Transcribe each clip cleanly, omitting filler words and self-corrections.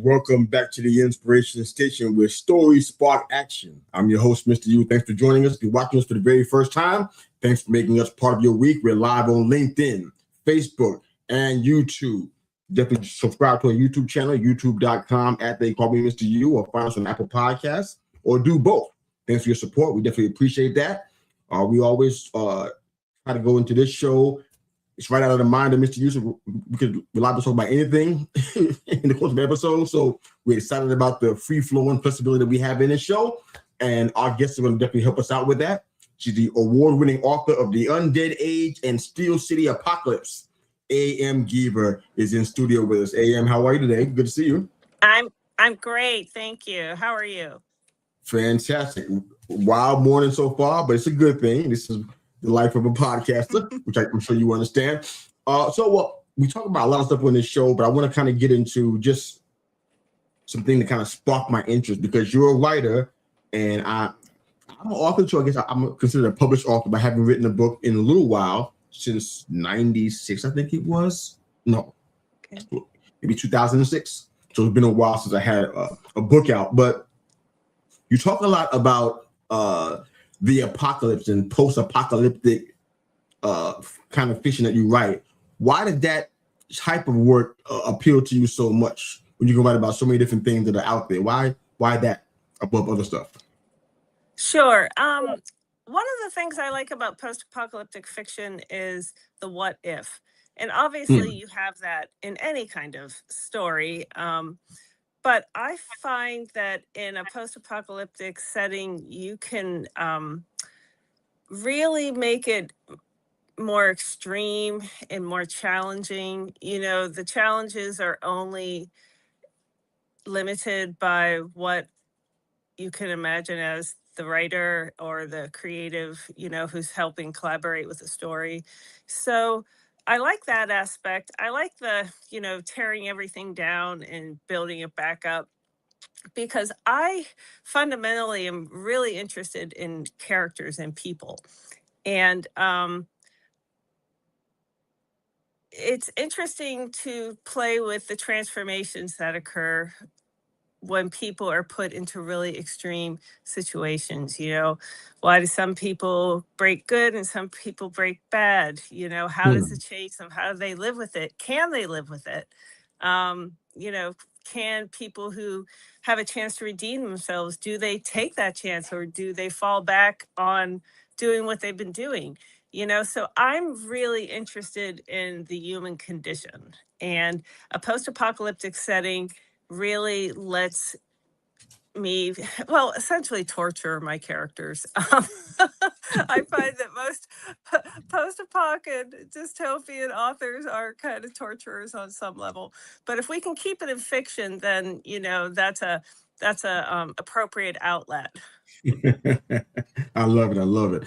welcome back to the Inspiration Station where stories spark action. I'm your host, Mr. U. Thanks for joining us. If you're watching us for the very first time, thanks for making us part of your week. We're live on LinkedIn, Facebook, and YouTube. Definitely subscribe to our YouTube channel, youtube.com /They Call Me Mr. U, or find us on Apple Podcasts, or do both. Thanks for your support. We definitely appreciate that. We always try to go into this show. It's right out of the mind of Mr. Yusuf. We could rely to talk about anything in the course of the episode. So we're excited about the free-flowing flexibility that we have in this show. And our guests are going to definitely help us out with that. She's the award-winning author of The Undead Age and Steel City Apocalypse. A.M. Geever is in studio with us. A.M., how are you today? Good to see you. I'm great. Thank you. How are you? Fantastic. Wild morning so far, but it's a good thing. This is the life of a podcaster, which I'm sure you understand. We talk about a lot of stuff on this show, but I want to kind of get into just something that kind of sparked my interest because you're a writer, and I'm an author too. I guess I'm considered a published author, but I haven't written a book in a little while, since 96, I think it was. No, okay. Maybe 2006. So it's been a while since I had a book out, but you talk a lot about the apocalypse and post-apocalyptic kind of fiction that you write. Why did that type of work appeal to you so much when you can write about so many different things that are out there? Why that above other stuff? Sure. One of the things I like about post-apocalyptic fiction is the what if. And obviously you have that in any kind of story. But I find that in a post-apocalyptic setting, you can really make it more extreme and more challenging. You know, the challenges are only limited by what you can imagine as the writer or the creative, who's helping collaborate with the story. So I like that aspect. I like the, tearing everything down and building it back up because I fundamentally am really interested in characters and people. And it's interesting to play with the transformations that occur when people are put into really extreme situations. Why do some people break good and some people break bad? How does it change them? How do they live with it? Can they live with it? Can people who have a chance to redeem themselves, do they take that chance or do they fall back on doing what they've been doing? So I'm really interested in the human condition, and a post-apocalyptic setting really lets me, essentially torture my characters. I find that most post-apoc and dystopian authors are kind of torturers on some level. But if we can keep it in fiction, then that's a appropriate outlet. I love it.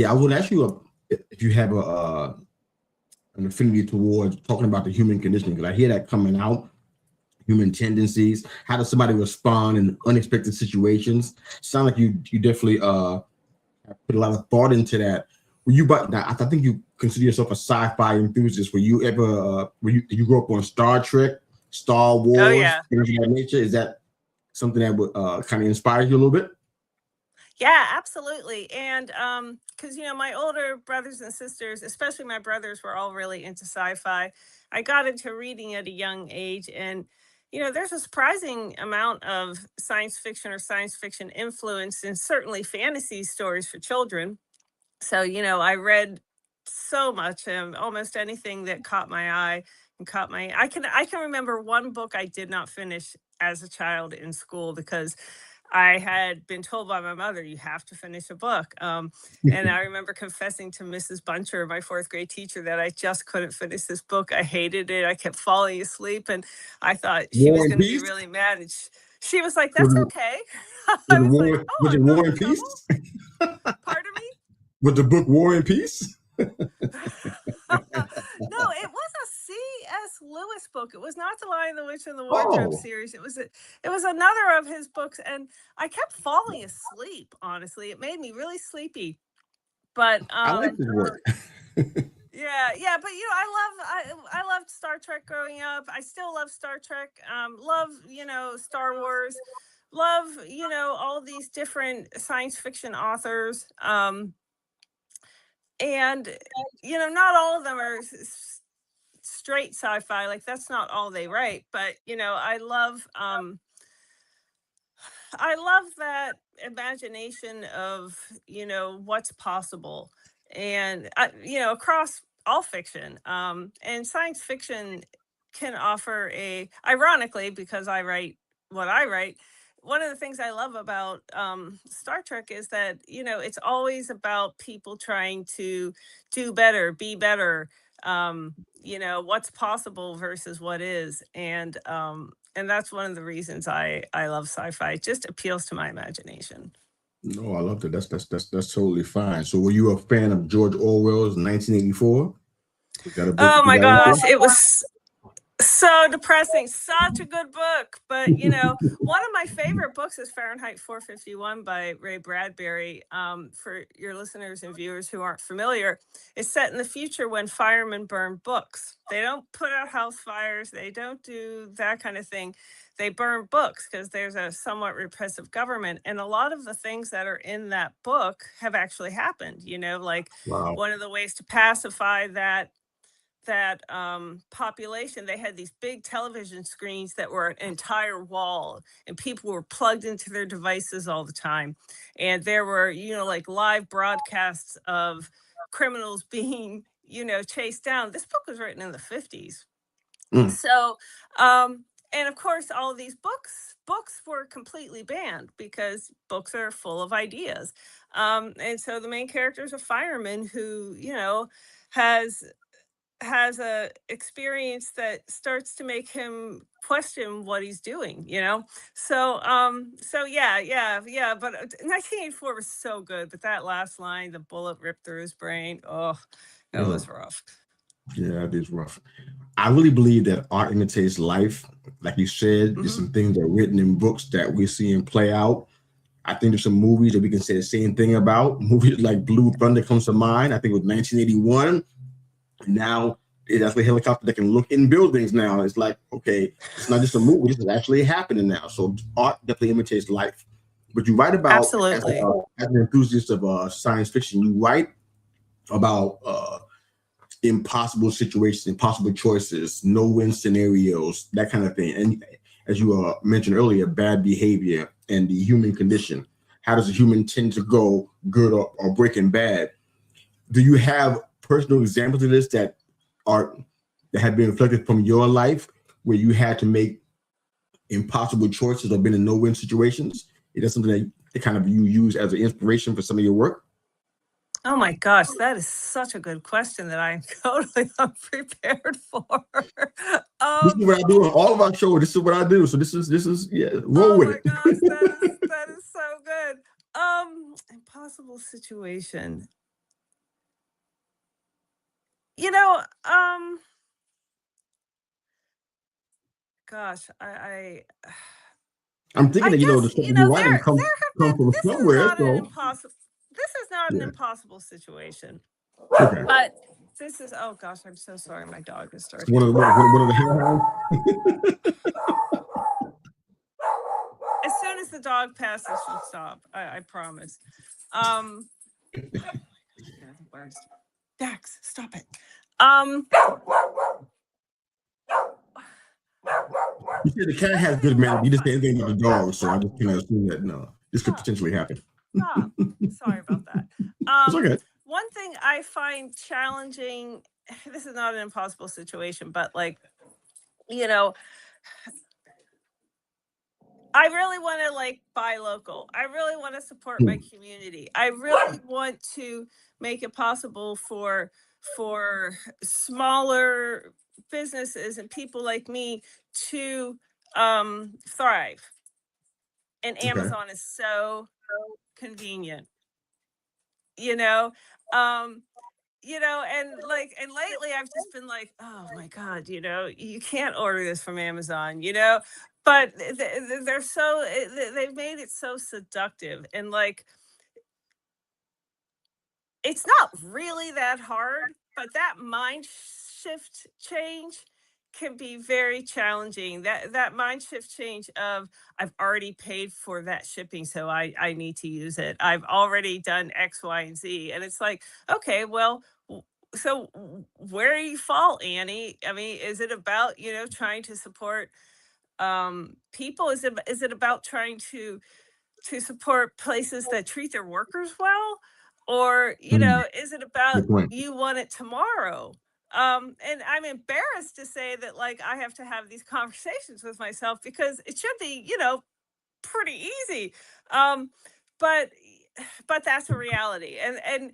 I would ask you if you have an affinity towards talking about the human condition, because I hear that coming out. Human tendencies. How does somebody respond in unexpected situations? Sound like you definitely put a lot of thought into that. I think you consider yourself a sci-fi enthusiast. Were you ever? Did you grow up on Star Trek, Star Wars, things of that nature? Is that something that would kind of inspire you a little bit? Yeah, absolutely. And because my older brothers and sisters, especially my brothers, were all really into sci-fi. I got into reading at a young age, and there's a surprising amount of science fiction or science fiction influence in certainly fantasy stories for children. So, I read so much, almost anything that caught my eye and I can remember one book I did not finish as a child in school because I had been told by my mother, you have to finish a book. And I remember confessing to Mrs. Buncher, my fourth grade teacher, that I just couldn't finish this book. I hated it. I kept falling asleep. And I thought she was going to be really mad. And she was like, that's okay. I was like, was it War and Peace? Pardon me? Was the book War and Peace? No, it was a C.S. Lewis book. It was not The Lion, the Witch, and the Wardrobe series. It was another of his books, and I kept falling asleep. Honestly, it made me really sleepy. But I like this work. yeah, yeah. But I loved Star Trek growing up. I still love Star Trek. Love Star Wars. Love all these different science fiction authors. And not all of them are straight sci-fi. Like that's not all they write. But I love that imagination of what's possible, and across all fiction, and science fiction can offer ironically, because I write what I write. One of the things I love about Star Trek is that it's always about people trying to do better, be better. What's possible versus what is, and that's one of the reasons I love sci-fi. It just appeals to my imagination. No, I love that. That's totally fine. So, were you a fan of George Orwell's 1984? Was that a book? Oh my gosh, it was so depressing. Such a good book, but one of my favorite books is Fahrenheit 451 by Ray Bradbury. For your listeners and viewers who aren't familiar, it's set in the future when firemen burn books. They don't put out house fires. They don't do that kind of thing. They burn books because there's a somewhat repressive government, and a lot of the things that are in that book have actually happened. Like Wow. one of the ways to pacify that population, they had these big television screens that were an entire wall, and people were plugged into their devices all the time, and there were like live broadcasts of criminals being chased down. This book was written in the 50s. So and of course all of these books were completely banned because books are full of ideas, and so the main character is a fireman who has a experience that starts to make him question what he's doing. So yeah, but 1984 was so good, but that last line, the bullet ripped through his brain, oh, it was rough. Yeah, it is rough. I really believe that art imitates life. Like you said, there's some things that are written in books that we're seeing play out. I think there's some movies that we can say the same thing about. Movies like Blue Thunder comes to mind. I think it was 1981. Now it's actually a helicopter that can look in buildings now. It's like, okay, it's not just a movie, this is actually happening now. So art definitely imitates life. But you write about, absolutely, as an enthusiast of science fiction, you write about impossible situations, impossible choices, no-win scenarios, that kind of thing. And as you mentioned earlier, bad behavior and the human condition. How does a human tend to go good or breaking bad? Do you have personal examples of this that have been reflected from your life, where you had to make impossible choices or been in no-win situations? Is that something that kind of you use as an inspiration for some of your work? Oh my gosh, that is such a good question that I'm totally unprepared for. This is what I do on all of our shows. This is what I do. So this is roll with it. Oh my gosh, that is so good. Impossible situation. Gosh, I'm thinking that the stuff you write come from somewhere. This is not an impossible situation. Okay. But this is, oh gosh, I'm so sorry. My dog is starting. One of the hellhounds. As soon as the dog passes, she'll stop. I promise. Dax, stop it. You said the cat has good manners. You just said anything about the dog, so I just kind of assume that this could potentially happen. Stop. Sorry about that. It's okay. One thing I find challenging, this is not an impossible situation, but I really want to buy local. I really want to support my community. I really want to make it possible for smaller businesses and people like me to thrive. And Amazon is so convenient. And lately I've just been like, oh my God, you can't order this from Amazon, but they're so, they've made it so seductive, and it's not really that hard but that mind shift change can be very challenging. That mind shift change of I've already paid for that shipping, so I need to use it. I've already done X, Y, and Z, and it's like, okay, well, so where do you fall, Annie? I mean, is it about trying to support people? Is it about trying to support places that treat their workers well? Or, Mm, is it about good point. you want it tomorrow? And I'm embarrassed to say that like I have to have these conversations with myself because it should be, pretty easy. Um, but but that's a reality. And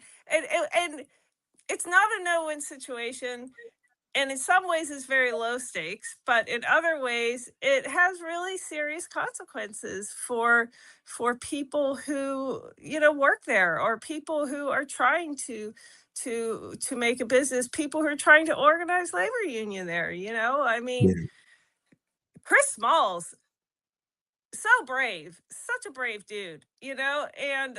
it's not a no-win situation, and in some ways it's very low stakes, but in other ways it has really serious consequences for people who work there, or people who are trying to make a business, people who are trying to organize labor union there. I mean, Yeah. Chris Smalls, so brave, such a brave dude, and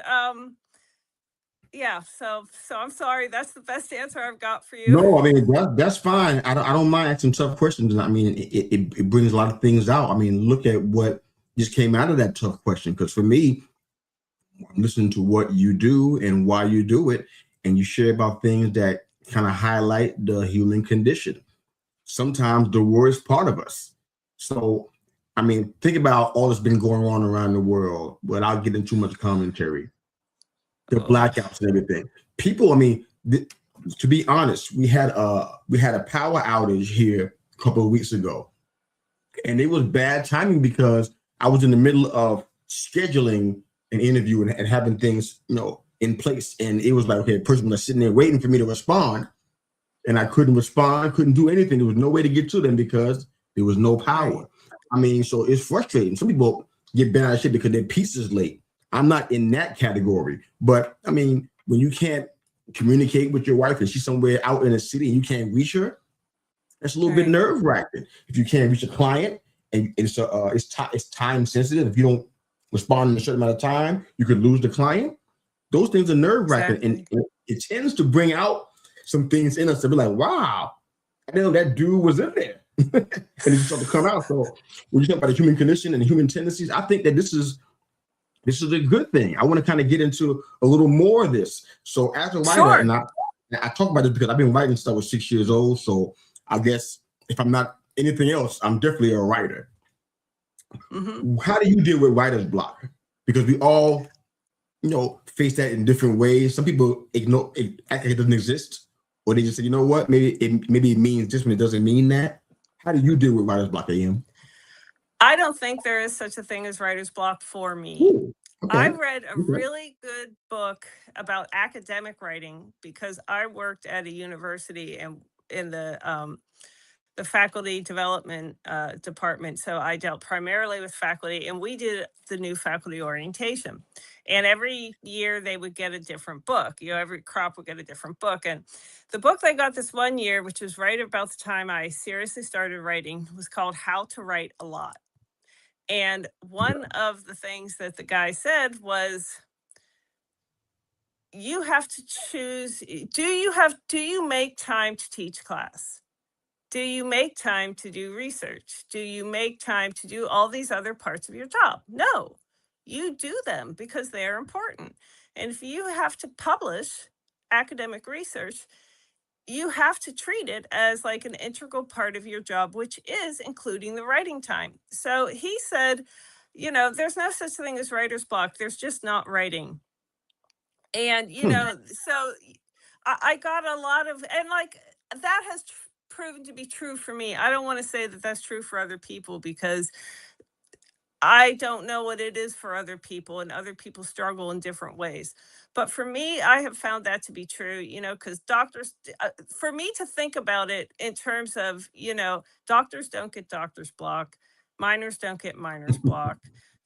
yeah, so I'm sorry, that's the best answer I've got for you. No, I mean that's fine. I don't mind asking tough questions. I mean, it brings a lot of things out. I mean, look at what just came out of that tough question. Because for me, I'm listening to what you do and why you do it, and you share about things that kind of highlight the human condition. Sometimes the worst part of us. So, I mean, think about all that's been going on around the world without getting too much commentary, the Oh, blackouts and everything. People, I mean, to be honest, we had a power outage here a couple of weeks ago, and it was bad timing because I was in the middle of scheduling an interview and having things, in place, and it was like, okay, the person was sitting there waiting for me to respond, and I couldn't respond, couldn't do anything. There was no way to get to them because there was no right. power. I mean, so it's frustrating. Some people get bent out of shape because their piece is late. I'm not in that category, but I mean, when you can't communicate with your wife and she's somewhere out in a city and you can't reach her, that's a little bit Right. nerve wracking. If you can't reach a client and it's time sensitive, if you don't respond in a certain amount of time, you could lose the client. Those things are nerve wracking, and Exactly. it tends to bring out some things in us to be like, wow, I didn't know that dude was in there. And it just started to come out. So when you talk about the human condition and human tendencies, I think that this is a good thing. I want to kind of get into a little more of this. So as a writer, Sure. and I talk about this because I've been writing stuff at 6 years old. So I guess if I'm not anything else, I'm definitely a writer. Hmm. How do you deal with writer's block? Because we all, face that in different ways. Some people ignore it, act like it doesn't exist, or they just say, you know what, maybe it means this when it doesn't mean that. How do you deal with writer's block, AM? I don't think there is such a thing as writer's block for me. Ooh, I okay. read a Okay. really good book about academic writing because I worked at a university and in the faculty development department. So I dealt primarily with faculty, and we did the new faculty orientation. And every year they would get a different book. Every crop would get a different book. And the book they got this one year, which was right about the time I seriously started writing, was called How to Write a Lot. And one of the things that the guy said was, you have to choose. Do you make time to teach class? Do you make time to do research? Do you make time to do all these other parts of your job? No, you do them because they're important. And if you have to publish academic research, you have to treat it as like an integral part of your job, which is including the writing time. So he said, there's no such thing as writer's block. There's just not writing. And, Hmm. so I got a lot of, and like that has proven to be true for me. I don't want to say that that's true for other people because I don't know what it is for other people, and other people struggle in different ways. But for me, I have found that to be true, because doctors, for me to think about it in terms of, doctors don't get doctor's block, minors don't get minor's block,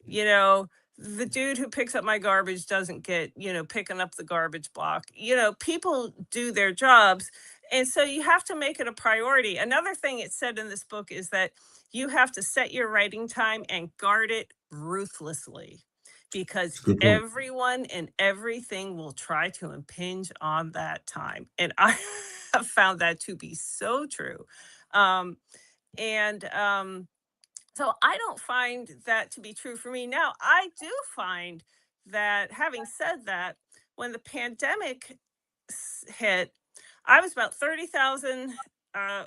you know, the dude who picks up my garbage doesn't get, picking up the garbage block. People do their jobs. And so you have to make it a priority. Another thing it said in this book is that you have to set your writing time and guard it ruthlessly because That's a good point. everyone and everything will try to impinge on that time. And I have found that to be so true. Um, and So I don't find that to be true for me. Now, I do find that, having said that, when the pandemic hit, I was about 30,000 uh,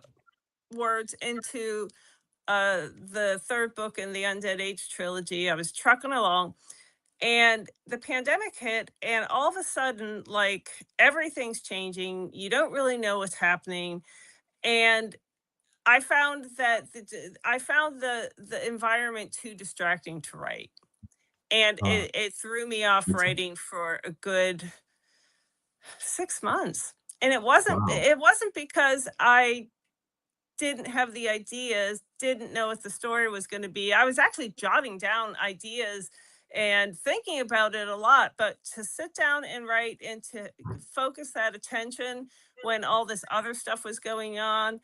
words into the third book in the Undead Age trilogy. I was trucking along, and the pandemic hit, and all of a sudden, like, everything's changing. You don't really know what's happening. And I found the environment too distracting to write, and Uh, it threw me off writing for a good 6 months. And wow. it wasn't because I didn't have the ideas, didn't know what the story was going to be. I was actually jotting down ideas and thinking about it a lot, but to sit down and write and to focus that attention when all this other stuff was going on,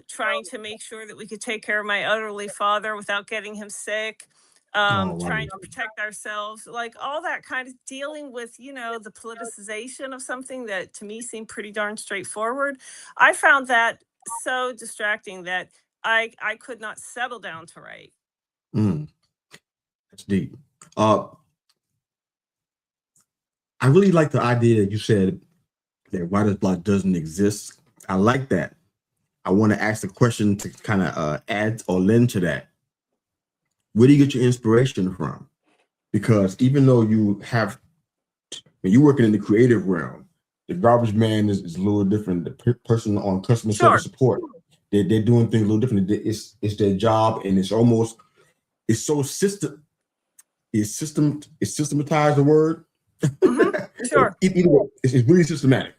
trying to make sure that we could take care of my elderly father without getting him sick, Oh, wow. trying to protect ourselves, like all that kind of dealing with, the politicization of something that to me seemed pretty darn straightforward. I found that so distracting that I could not settle down to write. Mm, that's deep. Uh, I really like the idea that you said that writer's block doesn't exist. I like that. I want to ask the question to kind of add or lend to that. Where do you get your inspiration from? Because even though when you're working in the creative realm, the garbage man is a little different. The person on customer service Sure. support, they're doing things a little different. It's their job, and it's so it's systematized, the word. Hmm. Sure. Either way, it's really systematic.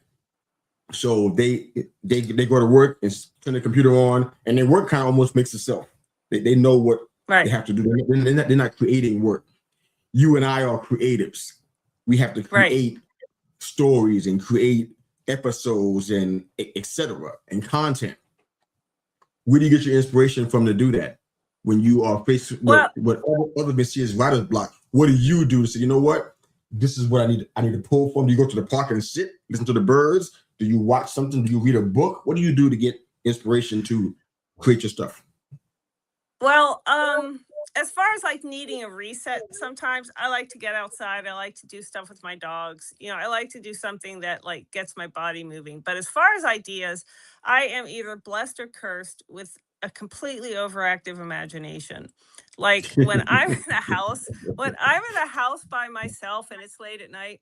So they go to work and turn the computer on, and their work kind of almost makes itself. They know what they Right. have to do. They're not creating work. You and I are creatives. We have to Right. create stories and create episodes and etc. and content. Where do you get your inspiration from to do that? When you are faced with Well, what other men see as writer's block, what do you do to say, you know what? This is what I need to pull from. Do you go to the park and sit, listen to the birds? Do you watch something? Do you read a book? What do you do to get inspiration to create your stuff? Well, as far as like needing a reset, sometimes I like to get outside. I like to do stuff with my dogs. I like to do something that like gets my body moving. But as far as ideas, I am either blessed or cursed with a completely overactive imagination. Like when I'm in a house by myself and it's late at night,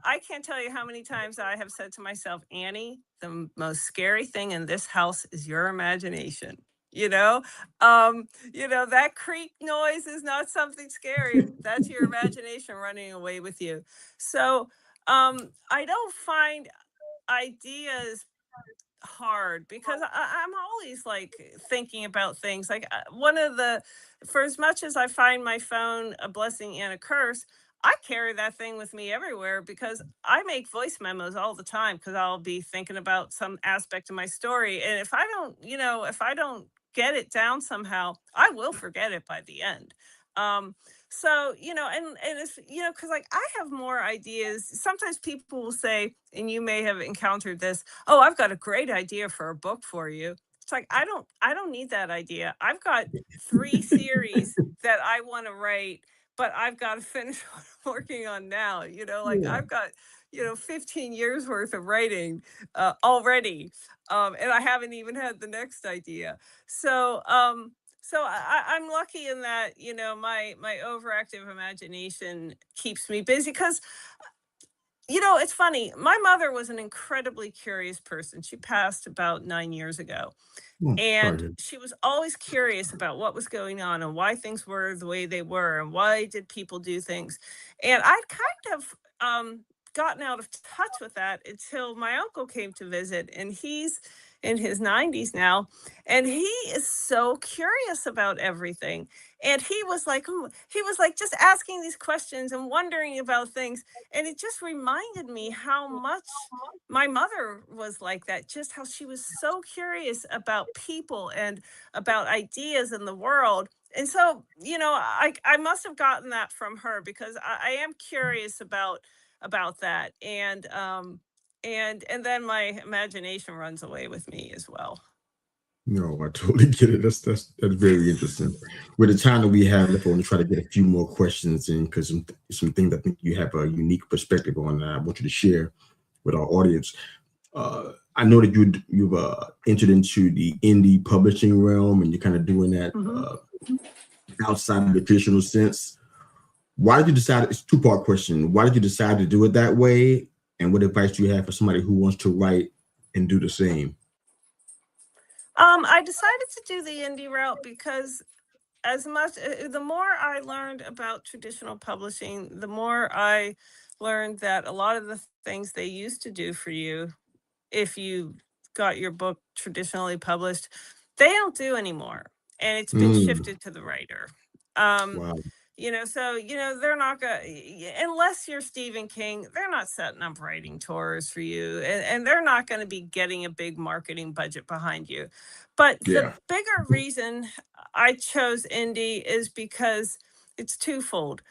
I can't tell you how many times I have said to myself, Annie, the most scary thing in this house is your imagination. You know, that creak noise is not something scary. That's your imagination running away with you. So, I don't find ideas hard because I'm always like thinking about things. Like for as much as I find my phone a blessing and a curse, I carry that thing with me everywhere because I make voice memos all the time because I'll be thinking about some aspect of my story. And if I don't get it down somehow, I will forget it by the end. Um, so, and it's, because like I have more ideas. Sometimes people will say, and you may have encountered this, oh, I've got a great idea for a book for you. It's like I don't need that idea. I've got 3 series that I want to write, but I've got to finish what I'm working on now. Like Yeah. I've got 15 years worth of writing already, and I haven't even had the next idea. So I'm lucky in that my overactive imagination keeps me busy because it's funny. My mother was an incredibly curious person. She passed about 9 years ago. And Sorry. she was always curious about what was going on and why things were the way they were and why did people do things. And I'd kind of gotten out of touch with that until my uncle came to visit, and he's in his 90s now, and he is so curious about everything. And he was like just asking these questions and wondering about things, and it just reminded me how much my mother was like that, just how she was so curious about people and about ideas in the world. And so, I must have gotten that from her because I am curious about that. and then my imagination runs away with me as well. No, I totally get it. That's very interesting. With the time that we have left, I want to try to get a few more questions in because some things I think you have a unique perspective on that I want you to share with our audience. I know that you've entered into the indie publishing realm, and you're kind of doing that Hmm. outside of the traditional sense. Why did you decide? It's a two-part question. Why did you decide to do it that way? And what advice do you have for somebody who wants to write and do the same? I decided to do the indie route because the more I learned about traditional publishing, the more I learned that a lot of the things they used to do for you, if you got your book traditionally published, they don't do anymore. And it's been Mm, shifted to the writer. Um, wow. so, they're not going unless you're Stephen King, they're not setting up writing tours for you. And they're not going to be getting a big marketing budget behind you. But the Yeah. bigger reason I chose indie is because it's twofold.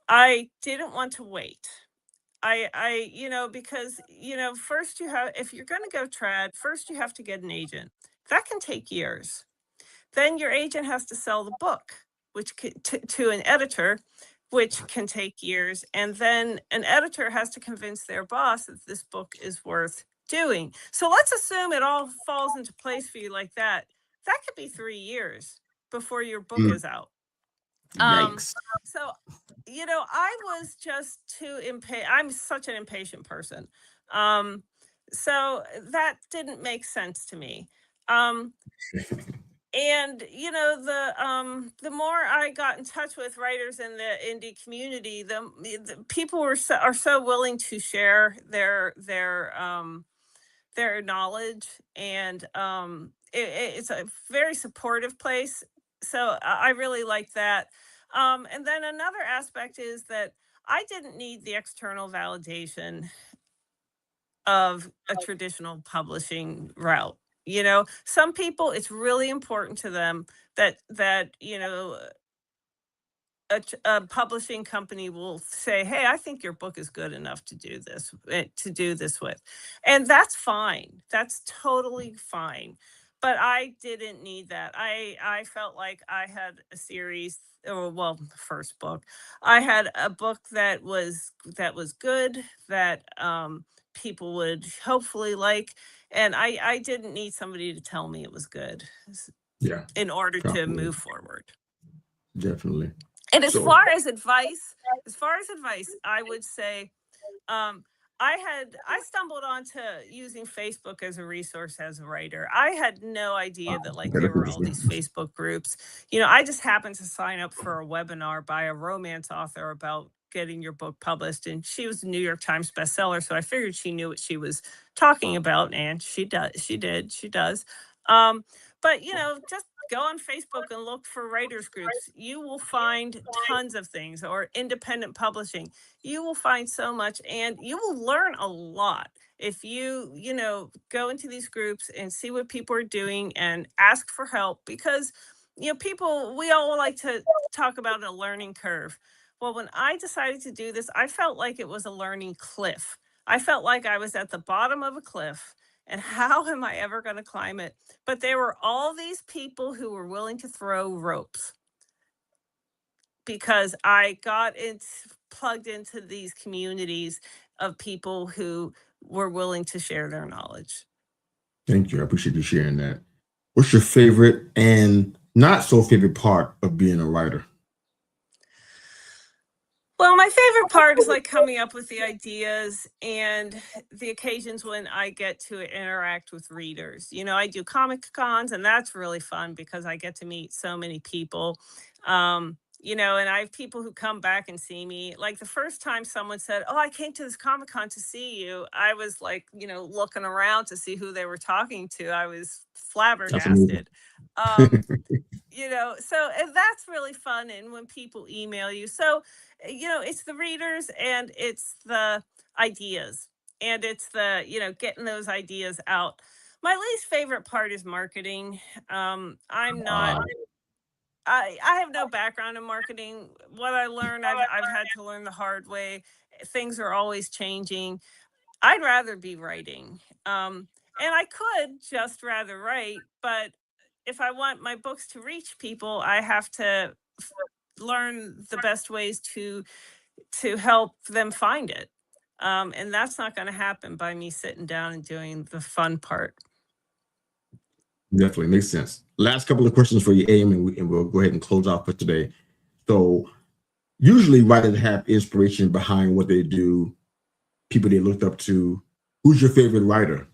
I didn't want to wait. Because, first if you're going to go trad, first you have to get an agent. That can take years. Then your agent has to sell the book, to an editor, which can take years. And then an editor has to convince their boss that this book is worth doing. So let's assume it all falls into place for you like that. That could be 3 years before your book Mm, is out. Um, yikes. so, I was just too impatient. I'm such an impatient person. Um, so that didn't make sense to me. Um, and the more I got in touch with writers in the indie community, the people are so willing to share their knowledge, and it's a very supportive place. So I really like that. And then another aspect is that I didn't need the external validation of a traditional publishing route. Some people, it's really important to them that a publishing company will say, "Hey, I think your book is good enough to do this with," and that's fine. That's totally fine. But I didn't need that. I felt like I had a series, or well, the first book. I had a book that was good, that people would hopefully like, and I didn't need somebody to tell me it was good Yeah, in order to probably. move forward. Definitely. And So, as far as advice, I would say, um, I stumbled onto using Facebook as a resource as a writer. I had no idea that like okay, there that's were all these interesting. Facebook groups. I just happened to sign up for a webinar by a romance author about getting your book published, and she was a New York Times bestseller, so I figured she knew what she was talking about, and she does. Um, but just go on Facebook and look for writers groups. You will find tons of things, or independent publishing. You will find so much, and you will learn a lot if go into these groups and see what people are doing and ask for help, because people, we all like to talk about a learning curve. Well, when I decided to do this, I felt like it was a learning cliff. I felt like I was at the bottom of a cliff, and how am I ever going to climb it? But there were all these people who were willing to throw ropes, because I got plugged into these communities of people who were willing to share their knowledge. Thank you. I appreciate you sharing that. What's your favorite and not so favorite part of being a writer? Well, my favorite part is like coming up with the ideas and the occasions when I get to interact with readers. I do comic cons, and that's really fun because I get to meet so many people. And I have people who come back and see me. Like the first time someone said, "Oh, I came to this Comic Con to see you," I was like, looking around to see who they were talking to. I was That's amazing. flabbergasted. Um, so and that's really fun. And when people email you, so it's the readers, and it's the ideas, and it's the getting those ideas out. My least favorite part is marketing. I'm not Uh, I have no background in marketing. What I learned, I've had to learn the hard way. Things are always changing. I'd rather be writing. And I could just rather write, but if I want my books to reach people, I have to learn the best ways to help them find it. And that's not going to happen by me sitting down and doing the fun part. Definitely makes sense. Last couple of questions for you, Aim, and we'll go ahead and close out for today. So usually writers have inspiration behind what they do, people they looked up to. Who's your favorite writer?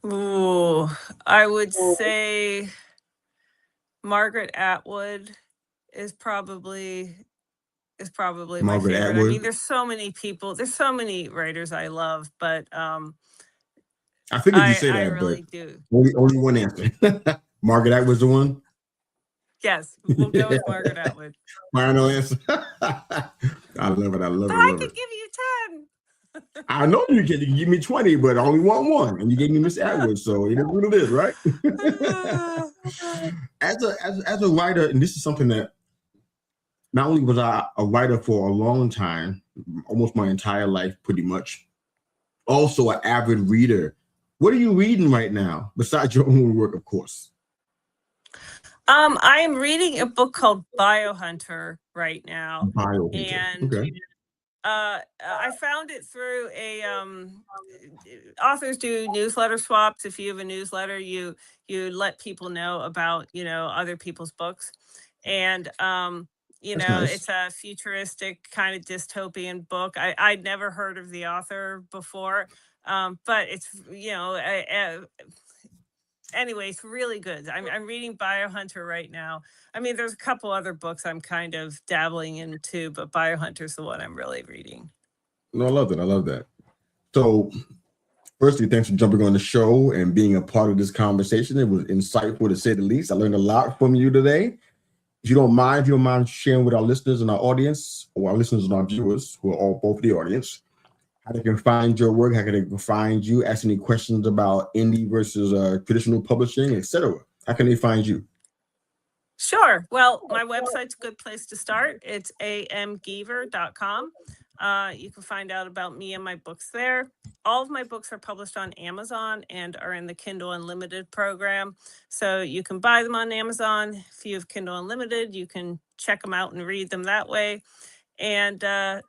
Ooh, I would say Margaret Atwood is probably my Margaret favorite. I Atwood. mean, there's so many people, there's so many writers I love, but I figured you say I that, really but do. only one answer. Margaret Atwood's the one. Yes, we'll go with Margaret Atwood. Final answer. I love it. I love But it. I could give you 10. I know you can. You can give me 20, but I only want one, and you gave me Miss Atwood, so it is what it is, right? as a writer, and this is something that not only was I a writer for a long time, almost my entire life, pretty much, also an avid reader. What are you reading right now, besides your own work, of course? I am reading a book called Biohunter right now. Biohunter. And Okay. I found it through a authors do newsletter swaps. If you have a newsletter, you let people know about other people's books, and That's nice. it's a futuristic kind of dystopian book. I'd never heard of the author before, but it's anyway, it's really good. I'm reading Biohunter right now. I mean, there's a couple other books I'm kind of dabbling into, but Biohunter's the one I'm really reading. No, I love that. I love that. So, firstly, thanks for jumping on the show and being a part of this conversation. It was insightful, to say the least. I learned a lot from you today. If you don't mind sharing with our listeners and our audience, or our listeners and our viewers, who are all both the audience, how they can find your work, how can they find you, ask any questions about indie versus traditional publishing, etc. How can they find you? Sure. Well, my website's a good place to start. It's amgeever.com. You can find out about me and my books there. All of my books are published on Amazon and are in the Kindle Unlimited program. So you can buy them on Amazon. If you have Kindle Unlimited, you can check them out and read them that way. And, I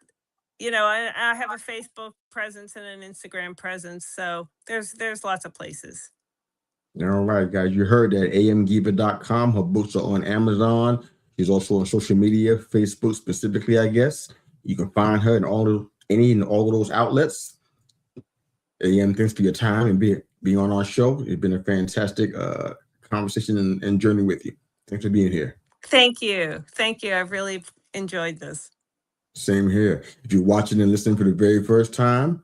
have a Facebook presence and an Instagram presence. So there's lots of places. All right, guys, you heard that. amgeever.com. Her books are on Amazon. She's also on social media, Facebook specifically, I guess. You can find her in all of those outlets. AM, thanks for your time and being on our show. It's been a fantastic conversation and journey with you. Thanks for being here. Thank you. I've really enjoyed this. Same here. If you're watching and listening for the very first time,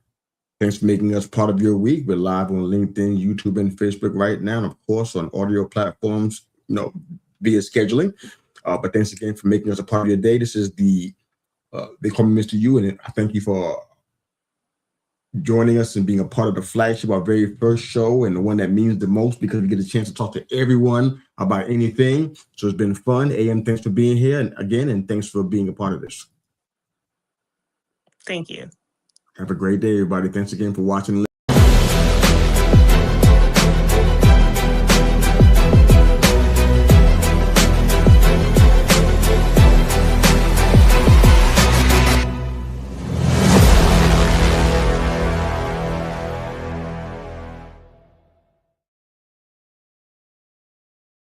thanks for making us part of your week. We're live on LinkedIn, YouTube, and Facebook right now, and of course on audio platforms, via scheduling. But thanks again for making us a part of your day. This is they call me Mr. U, and I thank you for joining us and being a part of the flagship, our very first show, and the one that means the most because we get a chance to talk to everyone about anything. So it's been fun. AM, thanks for being here, and thanks for being a part of this. Thank you. Have a great day, everybody. Thanks again for watching.